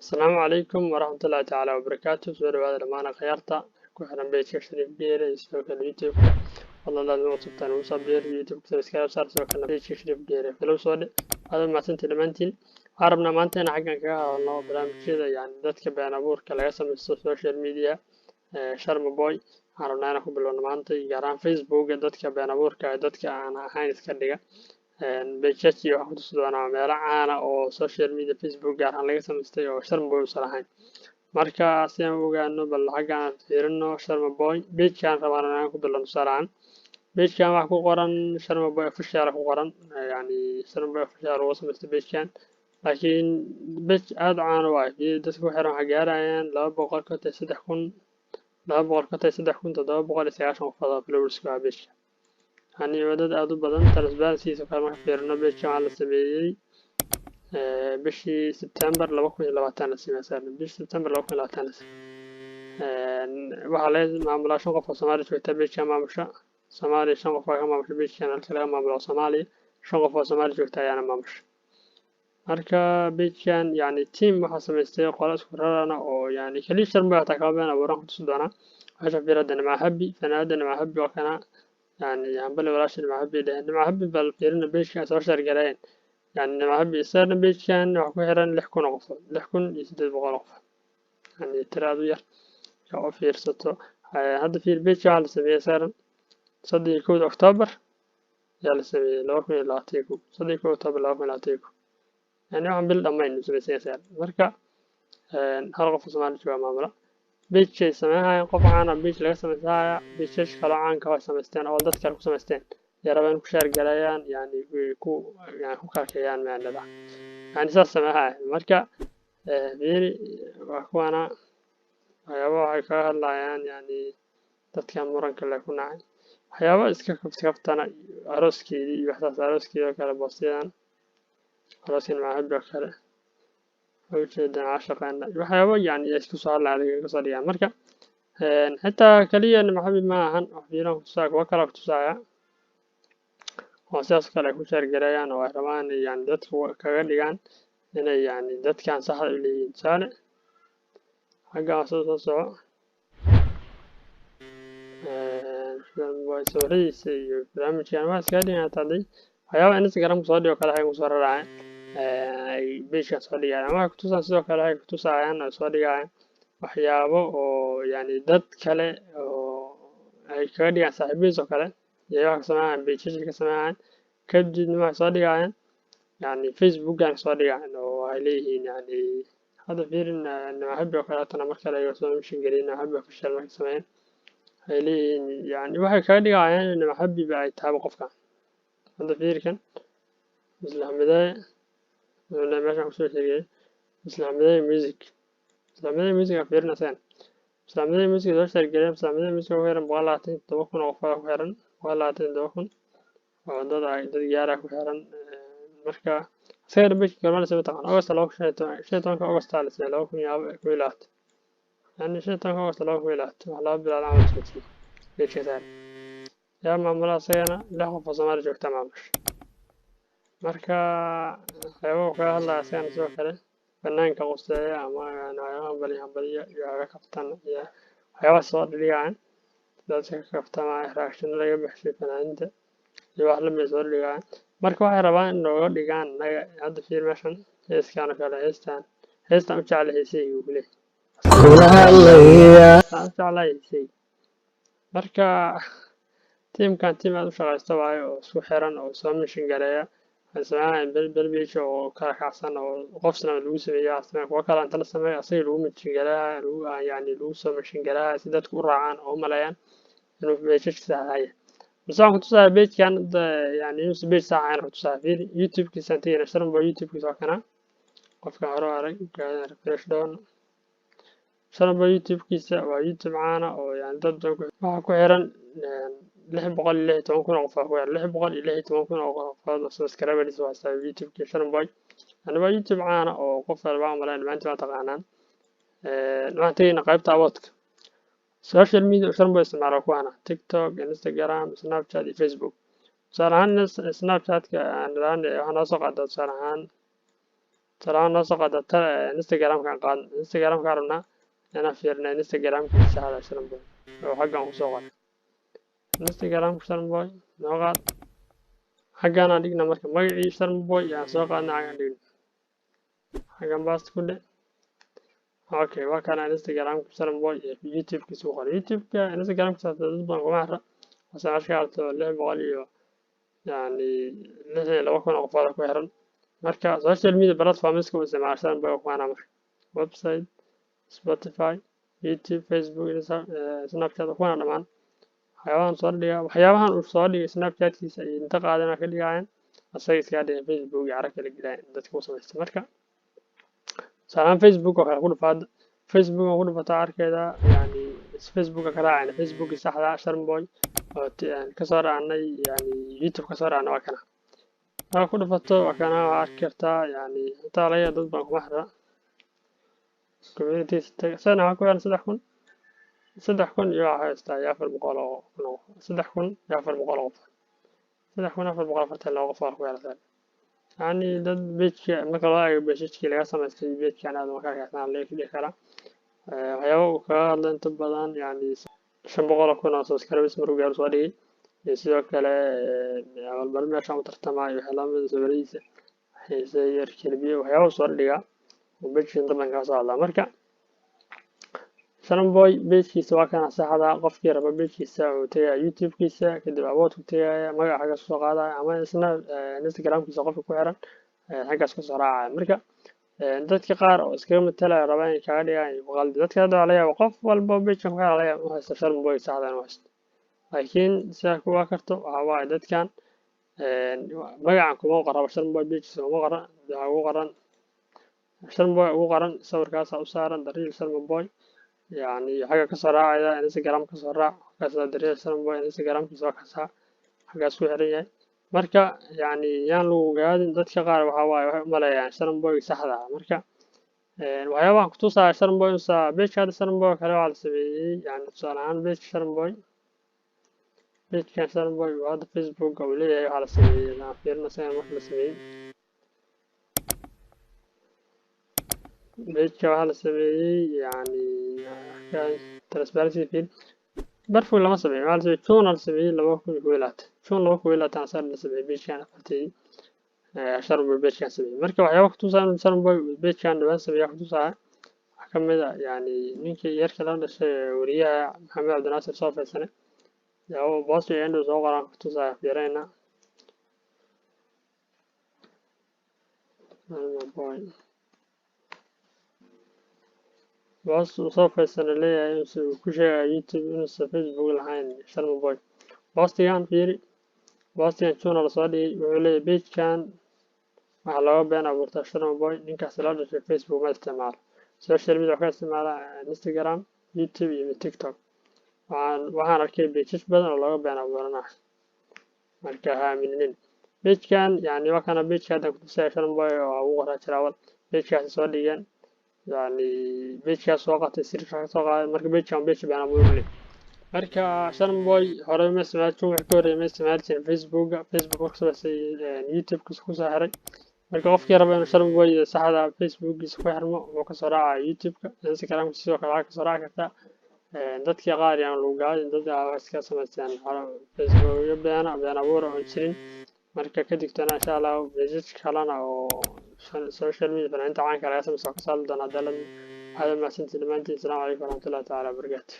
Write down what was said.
السلام عليكم ورحمة الله تعالى وبركاته. سؤال هذا لما خيارته كوحنا بيت شريف بير يسوق اليوتيوب والله لازم وصلت أنا وصبير يوتيوب سبسكرايب صار سوق أنا بيت شريف بير فلو صار هذا ما سنت لمنتين عربنا ما أنت أنا حقا كها والله برامج كذا يعني ذاتك بين أبور كلا يسمى السوشيال ميديا شرم بوي عربنا أنا كبلون ما أنت جرام فيسبوك ذاتك بين أبور كذاتك أنا هاي نتكلم بيجاتي waxaa ku tusi doonaa meelo caana oo social media facebook gaar ahaan laga samaystay oo sharmaboy usan ahayn marka si aan u ogaano bal xaggaan fiirino sharmaboy pagekan rabaan inaan ku bilowno tusaale ahaan pagekan waxaa ku qoran sharmaboy official ku qoran yani sharmaboy official uga samaystay pagekan laakiin page aad u caan u ah dadka ku xiran waxaa gaarayaan 253,790 qof oo followers ku ah pageka يعني وداد أدو بدن ترانسبيرنسي سكر ما فيرنا بيش على سبيعي بشي سبتمبر لوكم لواتان مثلا بيش سبتمبر لوكم لواتان وحالي معاملة شنقف وصومالي شوية بيش معاملة صومالي شنقف معاملة بيش كان الكلام معاملة صومالي شنقف وصومالي شوية يعني معاملة marka beejkan yani team waxa samaystay qolas ku rarana oo yani kaliya sharma taqaabana waran ku tusi doona waxa fiiradana ma habi fanaadana ma habi oo kana يعني هنبلي ولاش المحبي ده المحبي بالفيرنا بيش كان سوشر جرين يعني المحبي صار بيش كان وحكو حيران لحكون غفل لحكون يسدد بغل غفل يعني ترى دوير كأو فير ستو هذا في البيت على سبيل صار صدي كود أكتوبر على سبيل لوكم يلاتيكو صدي كود أكتوبر لوكم يلاتيكو يعني عم بالأمين سبيل سياسة مركا هرغف سمعني شوية معاملة بيتشي سماها قف عنا بيتش laga sameysaya بيتش kala caanka oo sameysteen oo dadka ku sameysteen yarabaan ku share galayaan yani ku karkayaan meelada yani saas samaha marka fiiri waa kuwana waxyaabo waxay ka hadlayaan yani dadka muranka la ku nacay waxyaabo iska kaftana arooskii iyo waxaas arooskii oo kale boosiyaan arooskii ma kale وجدنا عشقنا وحيوان يعني يسكت على على قصدي يعني مركا حتى كليا محبي معهن وحبينا كتساق وكلا كتساق وأساس كلا كشر جريان وحرمان يعني دت كغليان هنا يعني دت كان صح اللي إنسان حاجة أساس صع وسوري سي برامج كان ما سكالي هتادي حيوان إنستغرام صادي وكلا حاجة مصورة بيشان soo dhigayaan ama ku tusaan sidoo kale ay ku tusayaan oo soo dhigayaan waxyaabo oo yani dad kale oo ay kaga dhigaan saaxiibadiis oo kale iyo wax sameeyaan beeshii ka sameeyaan kadibna wax soo dhigayaan yani facebook-gan soo dhigayaan oo ay leeyihiin yani hada fiirin maxabbi oo kale tan marka la soo mishin galin maxabbi official marka sameeyaan ay leeyihiin yani waxay kaga dhigayaan in maxabbi ay taabo qofka hada fiirkan islaamada ولا ماشي عم شو شيء إسلامية ميوزك أفيرنا سين إسلامية ميوزك ده شرق جريم إسلامية ميوزك وهيرن بغلاتين توكن وفاء وهيرن بغلاتين توكن وعندنا عند جارك وهيرن مركا سير بيش كمان سبت عن أغسطس لوك شيطان كأغسطس ثالث لوك يا كويلات يعني شيطان كأغسطس لوك كويلات وحلا بالعالم سبتي ليش كثير يا معمولا سينا لا خوف صمار جوك تمامش marka waxyaabo ka hadlaya saan soo kale banaanka qosteeya ama waxyaabo hambaliya iyo aga kaftan iyo waxyaabo soo dhigayaan dadka ka kaftama reaction laga baxshay fanaanida iyo wax la mid soo dhigayaan marka waxay rabaan in looga dhigaan hadda fiir meeshan heeskan kale heestan u jeclaysay uu leeyahay marka teamkan team aad u shaqaysta waayo oo isku xiran oo soo mishin gareeya سمعنا بالبيش أو كاركاسان أو قفصنا لوس ويا سمع وكلا أنت لسمع أصير لو متشجرها لو يعني لو سو متشجرها سيدات كورعان أو ملايان إنه بيشش ساعة بس أنا كنت ساعة بيت كان يعني نص بيت ساعة أنا كنت ساعة في يوتيوب كسنتين أشتري بيوتيوب كساكنا قف كهرو عرق كان ريفرش دون أشتري بيوتيوب كيسا ويوتيوب معانا أو يعني ضد كويران لح بقول لح تمكن أوقفه ويا لح بقول لح تمكن أوقفه سبسكرايب لي سواء على يوتيوب كيشان باي أنا بيوتيوب معانا أو قفة أربعة ملايين ما أنت ما تقعنان ما تيجي نقابة عوضك سوشيال ميديا كيشان باي استعمال أخوانا تيك توك إنستغرام سناب شات فيسبوك صراحة سناب شات كأنا أنا سقط صراحة طلعنا نوصل قد انستجرام كان قاد انستجرام كارنا أنا فيرنا انستجرام كيس هذا شرم بوي أو حاجة مصورة انستجرام شرم بوي نوقع حاجة أنا دينا مركب ما يعيش شرم بوي يعني سوق أنا عن دين حاجة باست كله اوكي وكان انستغرام كسرن بوي يوتيوب كسوق يوتيوب انستغرام كسرت ضبط ومعرة بس عشان له بغالي يعني ليه لو كان أقفال كويرن مركا سوشيال ميديا بلاتفورمز كو استعمال عشان بقى وانا مر ويب سايت سبوتيفاي يوتيوب فيسبوك سناب شات وانا دمان حيوان صار وحيوان وصار سناب شات كيس انت قاعدنا كليان asagii iska dhigay facebook iyo carab kala gelay dadka u samaystay marka salaan facebook oo kale ku dhufaad facebook oo ku dhufata arkeeda yani facebook ka raacayna facebook saxda sharm boy oo ka soo raacnay yani youtube ka soo raacnay waa kana waa ku dhufato waa kana waa arki kartaa yani inta laga dad baan kuma xira community sana waa ku yaan 3,000 iyo waxa haystaa 400 oo 3,000 iyo 400 oo 3,440 loo qof ku yaalay يعني dad page marka loo eego page laga samaystay page kan aad markaa kaasna la eegi kara waxyaabo uu kaga hadla inta badan yani 500,000 oo subscribers markuu gaaro soo dhigay iyo sidoo kale abaalmarin meesha uu tartamayo xilaamadii sawiradiisa xiisay yar keliya waxyaabo soo dhiga oo page inta badan ka soo hadla marka Sharm boy page-kiisa waa kana saxda qofkii raba page-kiisa uu tagay YouTube-kiisa kadib abood ku tagay magaca xaga soo qaadaya ama isna Instagram-kiisa qofka ku xiran xagaas ka soo raacaya marka dadka qaar oo iskaga matalaya raba inay kaga dhigaan qalad dadka hadda laga yaabo qof walba page-kan ku xiran laga yaabo inuu haysto Sharm boy saxda inuu haysto laakiin sida ku waa karto waxa waaye dadkan magacan kuma qoraba Sharm boy page-kiisa kuma qoran waxa ugu qoran Sharm boy ugu qoran sawirkaas u saaran dariil Sharm boy يعني حاجة كسر راعي انستغرام كسر راع كسر دري سلام بو انستغرام كسر كسر حاجة سوحرية مركا يعني يانلو قاعدين dadka qaar waxa waaye waxay u maleeyaan Sharm boy saxda marka waxyaabaha ku tusaya Sharm boy sa page ka Sharm boy kale waa la sameeyay yani tusaale page Sharm boy page ka Sharm boy waa Facebook oo leeyahay waxa la sameeyay na fiirna saan wax la sameeyay page ka waxa la sameeyay yani transparency field برفو لما سمعي مال سمعي شون أنا سمعي لما كل كويلات شون لما كويلات أنا صار لسمعي بيش كان أفتي شرب بيش كان سمعي مركب وحيا وقت توصل شرب بيش كان دبان سمعي وقت توصل حكم هذا يعني منك يركل هذا الشيء وريا محمد عبد الناصر صار في السنة هو باصي عنده صغار وقت توصل في رينا بس وصف السنة اللي يمسك كل شيء يوتيوب إنستا فيسبوك الحين شرم بوي باستيان فيري باستيان شون على صادي وعليه بيج كان مع لو بين أبورتا شرم بوي لينك سلالة في فيسبوك ما استعمال سوشيال ميديا كان استعمال انستغرام يوتيوب تيك توك وحان أركي بيجش بدن لو بين أبورنا مركها منين بيج كان يعني وكان بيج كان كنت شرم بوي أو غير تراول بيج كان صاديان يعني بيتشاس وقت يصير شغال مركب بيتشام بيتش بين أبوه مركب شرم بوي هراء ما سمعت شو حكوري ما سمعت فيسبوك وقت بس يوتيوب كسكوس هراء مركب أفكر ربنا شرم بوي سحدا فيسبوك يسكو حرمه وكسراع يوتيوب انستغرام كسيو كلاك كسراع كتا dadka qaar yaan loo gaadin dad iska sameystaan Facebook iyo been abuur oo jirin marka ka digtana insha Allah message kalena oo social media fanaanta caanka ah ayaa soo ka saal doona dalad hada ma santi dhamaantiin assalamu alaykum wa rahmatullahi ta'ala wa barakatuh